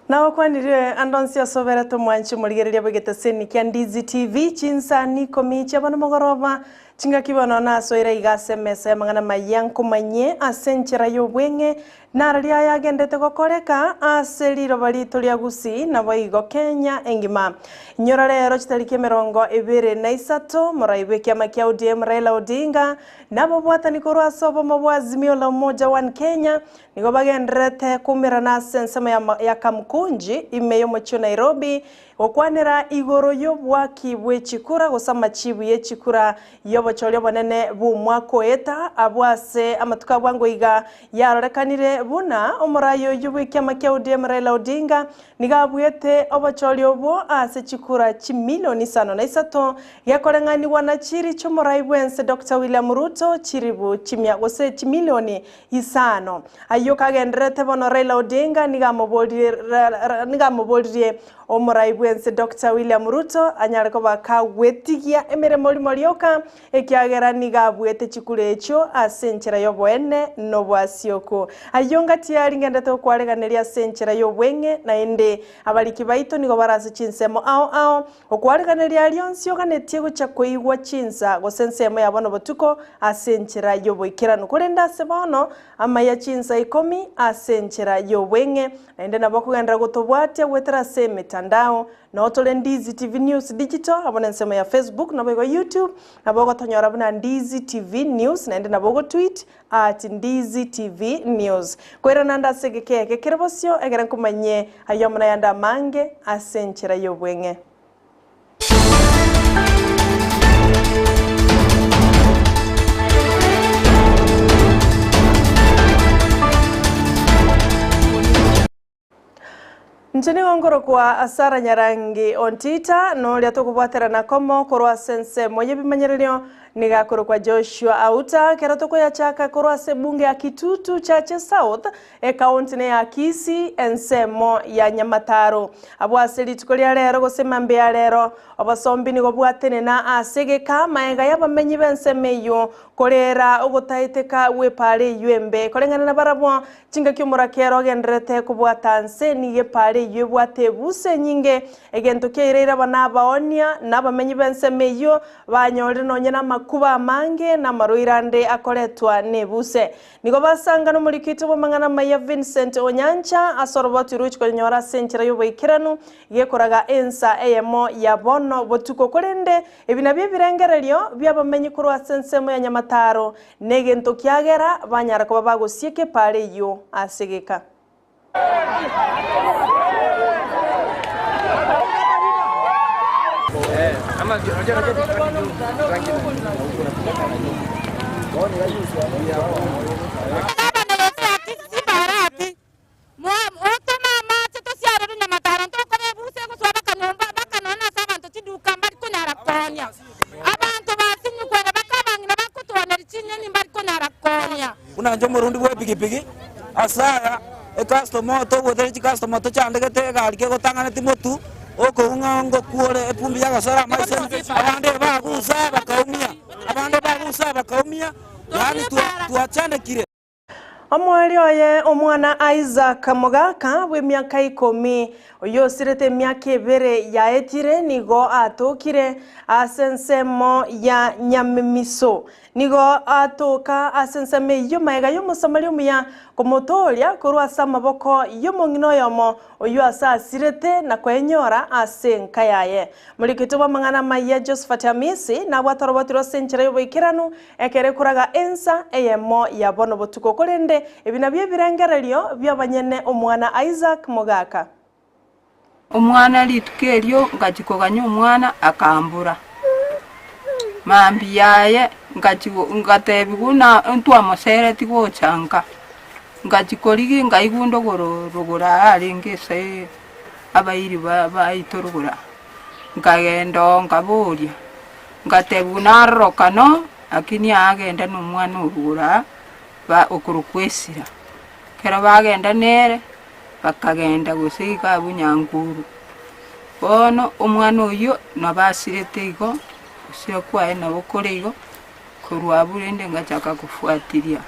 Na okwanire andonsi asobera to mwanchi murigereria bwegeteseni kya Ndizi TV Chinsa Ikomi chabana mogoroba chinga kibono na soira igasemese mangana mayanko manye asenchera yobwenge nararia yagendete gokoreka aseriro bali tolia Gusii na boigo Kenya engima nyora rero chitariki 23 moraibe kiama kya ODM Raila Odinga nabo bwatani korwa sobo mabwazimio la umoja one Kenya nigo bagendrete kumira na sensema ya kamkunji imeyo mocho Nairobi okwanera igoro yobwaki bwechikura gosama chibu yechikura yobochoryo bonene bumwako eta abwase amatuka bwango iga yarorekanire buna omorayo yubwikiama kya ODM Raila Odinga nigabwete obochoryo bo ase chikura chimilioni 5 yakorengani wana chiri chomorai bwense Dr. William Ruto chiribu chimya gose chimilioni 5 ayo kagendrete bono Raila Odinga nigamobolire omorai bwense Dr. William Ruto anyareko bakawetigia emere molioka ekiagera nigabwete chikure echo asenchera yoboene no bwasioko ayonga tiari ngendete okwareganeria senchera yobwenge na ende abaliki baito nigo barase chinsemo ao okwareganeria lyonsio ganetie gocha koigwa chinsa gosensemo yabono botuko asenchera yoboikirano kurenda sebono Amayia Chinsa Ikomi asenchera yobwenge na ende nabokugenda gotobwate gwetera se mitandao na otole Ndizi TV News Digital abone nsemo ya Facebook na bogo YouTube na bogo tonyora buna Ndizi TV News na ende na bogo tweet @Ndizi TV News kwera nanda segeke kerebosio egera kumanye ayomna yanda mange asenchera yobwenge. Nchini ngongoro kwa asara Nyarangi Ontita no lya tukubwatera na komo korwa sense moye bimanyererio nigakoro kwa Joshua Auta keratoko ya chaka korwa sebunge ya Kitutu Chache South county ya Kisii ensemo ya Nyamataro abwaseli tukolia rero gosema mbe rero abasombi nigo bwatene na asegeka maega yabamenyi bensemeyo korera ogotayiteka wepare yembe korengana na barabwo chinga kyumurakero gendrete kubwata nseni yepare yebwate buse nyinge egento keirera bana baonia nabamenyi bensemeyo banyore nonyena makuba mange na maruirande akoretwa nebuse nigo basanga no muri kito bomangana maya Vincent Onyancha asoroboti ruch ko nyora senchera yoboikirano yekoraga ensa emo ya bono botuko korende ebinabye birengererio byabamenyi kurwa sensemo ya Nyamataro negento kyagera banyara ko bagosieke pare yo asegeka unanjo murundi bwe pigipigi asaya customer to wothe customer to chandegete gari ke gotangana timotu okounga kuore epumbi ya gasara maise abande bagusa bakaumia yani tuachane kire omwali oye omwana Isaac Mogaka bwe myaka 10 oyo sirete myaka 2 yaetire nigo atokire asensemo ya Nyamimiso nigo atoka asenseme yo maega yo musamali umuya komotoria korwa samaboko yo mongino yomo oyo asasirete na kwenyora asenka yaye muri kituba mangana maya Josephat Amisi na bwatorobotiro senchera yoboikirano ekere kuraga ensa eyemo ya bono botuko korende ebinabye birengererio byabanyene omwana Isaac Mogaka omwana litukerio ngachikoganya omwana akambura mambi yaye ngatebiguna ntwa mosere tigochanga ngachikorigi ngaigundo gorogora aringese abairi baitorogora ngagendo ngaboria ngatebuna rokano akini agenda n'umwana urugura ba okurukwesira kera bagenda nere bakagenda gusika bunyanguru bono omwana oyo nabasirete igo usira kwae nabo koreigo kurwa burende ngachaka kufuatilia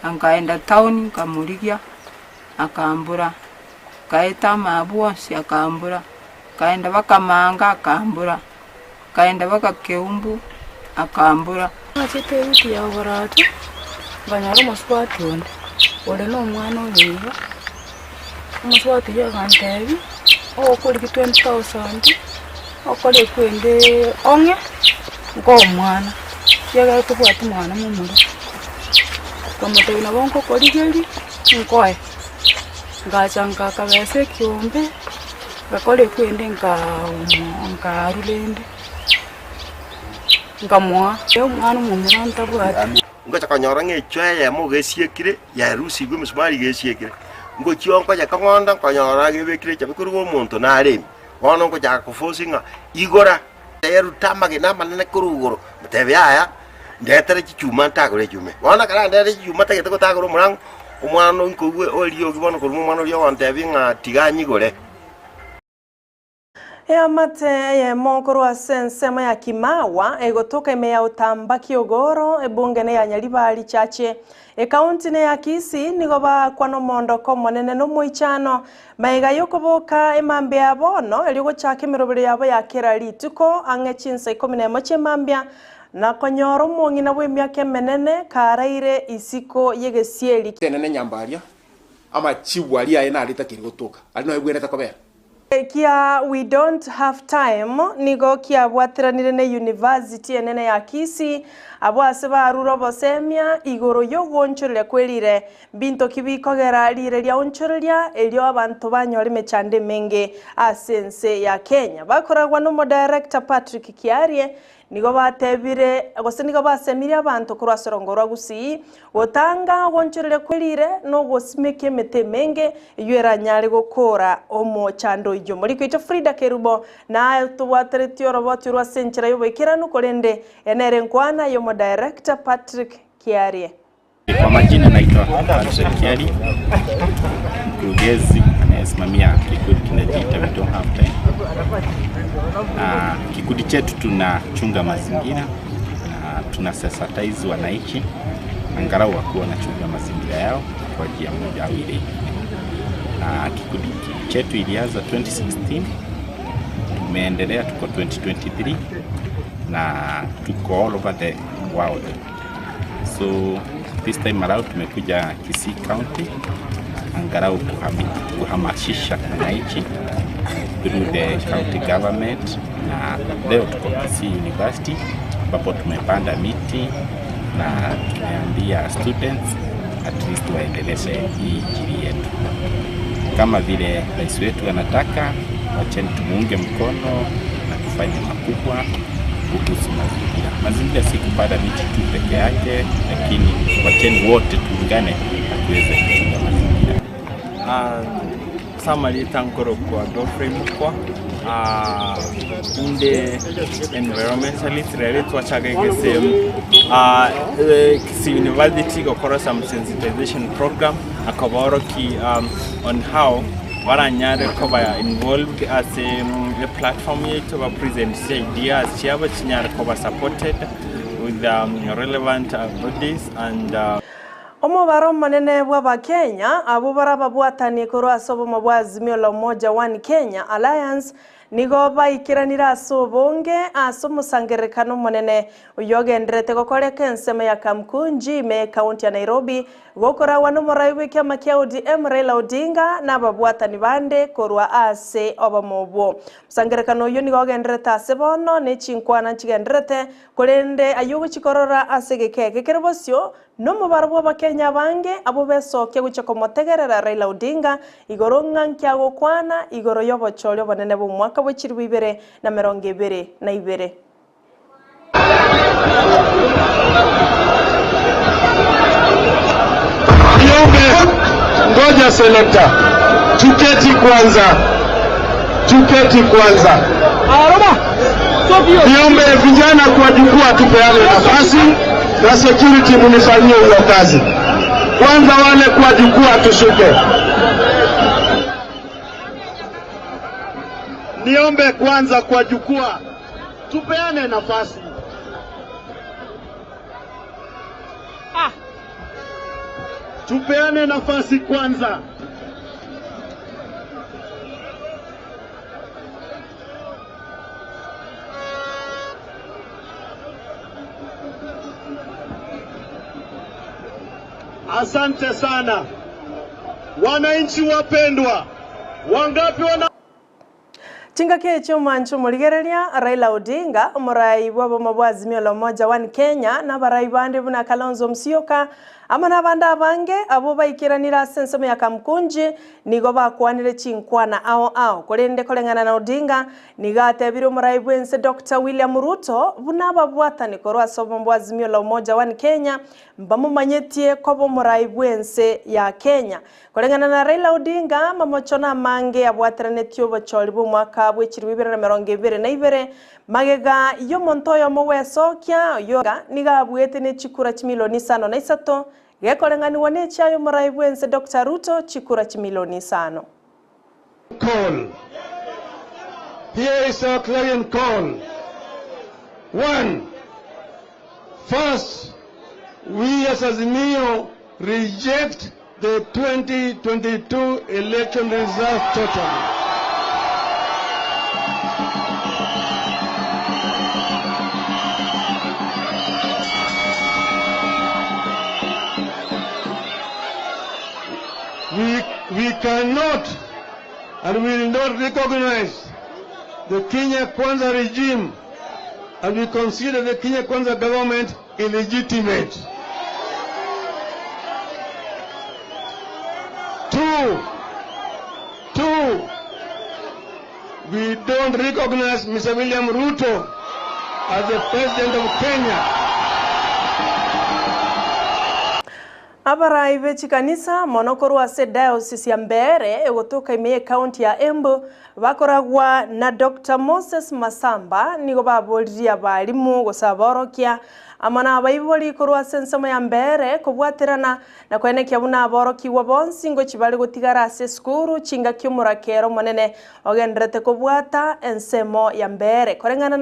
angaenda town nkamurigia akambura kaita mabuosi akambura, kaenda baka manga akambura, kaenda baka keumbu akambura. Achete uti ya oboratu banyaro muswati onde ole no mwana oyiba muswati ya gantebi okuri 20,000 okore kwende onge ngo mwana yaga tubwati mwana mumuru kamote na bonko korigeri nkoe ngachanga kabese kiombe gakore kwende nka rulende ngamwa yo mwana mumuranta bwati ngocha kanyorange chwe mo gesiekire ya rusi gwe musmari gesiekire ngo chionko ja kangonda kanyorange bekire chabikuru go muntu na aremi wono ngo ja kufosinga igora yeru tamage na manene kurugoro mutebe aya ndetere chichuma ntagore chume wona kala ndere chichuma tagete gotagoro murango umwana nkogwe oliyo gibono kurumu mwana oliyo wantebi nga tiganyigore Amate ye mokoro asensema ya kimawa egotoka ime ya utamba kiogoro ebungene ya nyaribari chache kaunti ne ya Kisii nigoba kwano mondoko monene no muichano maiga yokoboka emambia abono eligo chake mirobere yabo ya kerari tuko ange Chinsa Ikomi na moche mambia na konyoro mongina bwe myake menene karaire isiko yegesieli tenene nyambaria ama chiwali aina alita kirigotoka alino ebwere takobera Kia we don't have time nigo kia bwatiranire ne university enene ya Kisii abwase baruro bosemia igoro yo gonchorera kwerire binto kibikogera lire lya onchoreria elyo abantu banyore mechande menge asense ya Kenya bakoragwa no director Patrick KW'ERIRE nigo batebire gose nigo basemire abantu kurwasorongorwa Gusii otanga gonchorere kwerire no gosimeke metemenge ywera nyare gokora omo chando iyo muri kwito Frida Kerubo na tubwateretio roboti rwa senchera yobekera nukorende enere nkwana yo director Patrick KW'ERIRE. Kwa majina naitwa Patrick KW'ERIRE, mkurugenzi anayesimamia kikundi kinachoitwa We Don't Have Time. Kikundi chetu tunachunga mazingira na tunasensitize wananchi angalau wakuwa wanachunga mazingira yao kwa njia moja au ile. Kikundi chetu ilianza 2016, tumeendelea tuko 2023 na tuko all over the world. So this time around tumekuja Kisii County angalau kuhamasisha wananchi through the county government, na leo tuko Kisii University ambapo tumepanda miti na tumeambia students at least waendeleze hii injili yetu kama vile rais wetu anataka. Wacheni tumuunge mkono na kufanya makubwa kuhusu mazingira. Mazingira si kupanda miti tu peke yake, lakini wacheni wote tuungane tuweze kuchunga mazingira. Samari tankoro kwa dofre mukwa unde environmentalist rere twachagegese Kisii University gokora some sensitization program akaboro ki on how Waranyare koba involved as a platform to present ideas chiaba chinyare koba supported with relevant bodies and Omubaro manene bwa Kenya abo baraba bwatani koro asobo mabwazimio la umoja One Kenya Alliance nigo baikiranira asobonge asomusangerekano monene uyogendrete gokoreka ensema ya Kamkunji me county ya Nairobi gokora wano moraiwe kyama kya ODM Raila Odinga na babwatani bande korwa ase obamobwo musangerekano yo nigo gendrete asebono ne chinkwana chigendrete kolende ayugo chikorora asegekeke kerebosyo no mubarabo bakenya bange abo besoke guchako motegerera Raila Odinga igoronga nkyago kwana igoro yobochoryo bonene bo mwaka bw'ikirwi 2022. Ngoja selector, tuketi kwanza. Niombe vijana kwa jukwaa tupeane nafasi na security munifanyie hiyo kazi. Kwanza wale kwa jukwaa tushuke. Niombe kwanza kwa jukwaa tupeane nafasi. Tupeane nafasi kwanza. Asante sana. Wananchi wapendwa, wangapi wana Chinga kecho mancho murigereria Raila Odinga umurai bwabo mabwazimio la umoja wa Kenya na barai bande buna Kalonzo Musyoka amana banda bange abo baikiranira sensemo ya kamkunji nigo bakwanire chinkwana ao kurende kolengana na Odinga nigatebire umurai bwense Dr. William Ruto buna babwatani korwa sobo mbwazimio la umoja wa Kenya mbamumanyetie kobo murai bwense ya Kenya kolengana na Raila Odinga mamochona mange abwatirane tyo bochori bu mwaka bwechiri 2022 magega yo montoyo mowesokia yoga nigabwete ne chikura chimilioni 5 gekolenganiwa ne chayo murai bwense Dr. Ruto chikura chimilioni 5. call. Here is our clarion call. 1. First, we as Azimio reject the 2022 election result totally. We cannot and we will not recognize the Kenya Kwanza regime, and we consider the Kenya Kwanza government illegitimate. 2, we don't recognize Mr. William Ruto as the president of Kenya. Abarai bechi kanisa monokorwa se diocese ya Mbeere egotoka ime county ya Embu bakoragwa na Dr. Moses Masamba nigo baboliria balimu gosaborokia amana abaiboli korwa sensemo ya Mbeere kubwaterana na kwenekia buna aboroki wabonsi ngo chibali gotigara ase skuru chinga kyumurakero monene ogendrete kubwata ensemo ya Mbeere korengana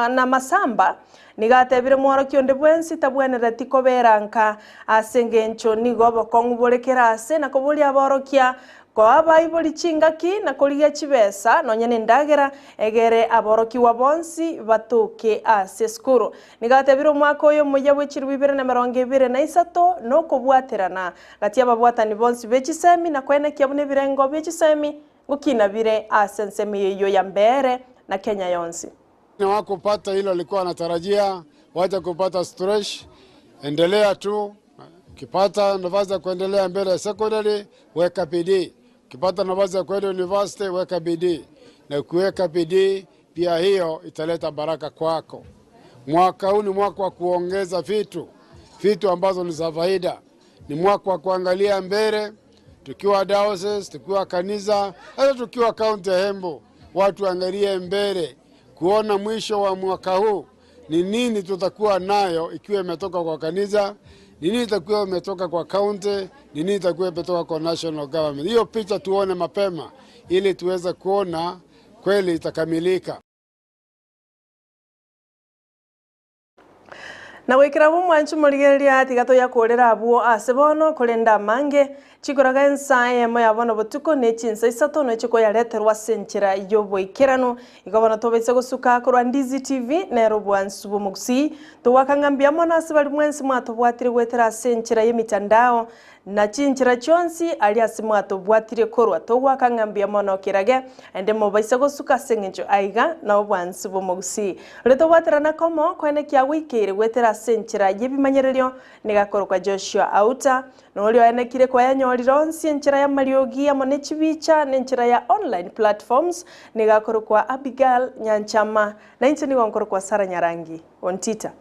na Masamba nigatebire mwaro kionde bwensi tabwenera tikoberanka asengencho nigo bokongu bolekera ase na kobulia aborokia kwa abaiboli chingaki na koliga chibesa nonyene ndagera egere aboroki wabonsi batuke ase skuru nigatebire mwako yo moya bwechiri 2023 no kubwaterana gati ababwatani bonsi bechisemi na kwene kyabune birengo bechisemi gukinabire ase nsemi yo ya Mbeere na Kenya yonsi. Na wako pata hilo alikuwa anatarajia, wacha kupata stress, endelea tu. Ukipata nafasi ya kuendelea mbele ya secondary, weka bidii. Ukipata nafasi ya kwenda university, weka bidii. Na ukiweka bidii, pia hiyo italeta baraka kwako. Mwaka huu ni mwaka wa kuongeza vitu ambazo ni za faida. Ni mwaka wa kuangalia mbele, tukiwa diocese, tukiwa kanisa, hata tukiwa county ya Embu, watu angalie mbele. Kuona mwisho wa mwaka huu ni nini tutakuwa nayo ikiwa imetoka kwa kanisa, ni nini itakuwa imetoka kwa county, ni nini itakuwa imetoka kwa national government. Hiyo picha tuone mapema ili tuweze kuona kweli itakamilika. Na wekirabu mwanchu murigereria atigato ya korera abuo asebono kolenda mange chikoraga ensaye moya bono botuko ne chinsa isato no chiko ya leterwa senchira yobo ikirano igabana tobetse gusuka korwa Ndizi TV na robwansu bo Gusii to wakangambia mona asibali mwensi mwatobwatire gwetera senchira yemitandao na chinchira chonsi ali asimwato bwatire korwa to wakangambia mona kirage ende mobaise gusuka sengencho aiga na obwansu bo Gusii leto waterana komo kwene kya wikire gwetera senchira yebimanyererio nigakorwa Joshua Auta no lyo enekire kwa yanyoriro senchira ya mariogi ya monechibicha nenchira ya online platforms nigakorwa Abigail Nyanchama na inchi nigonkorwa Sara Nyarangi Ontita.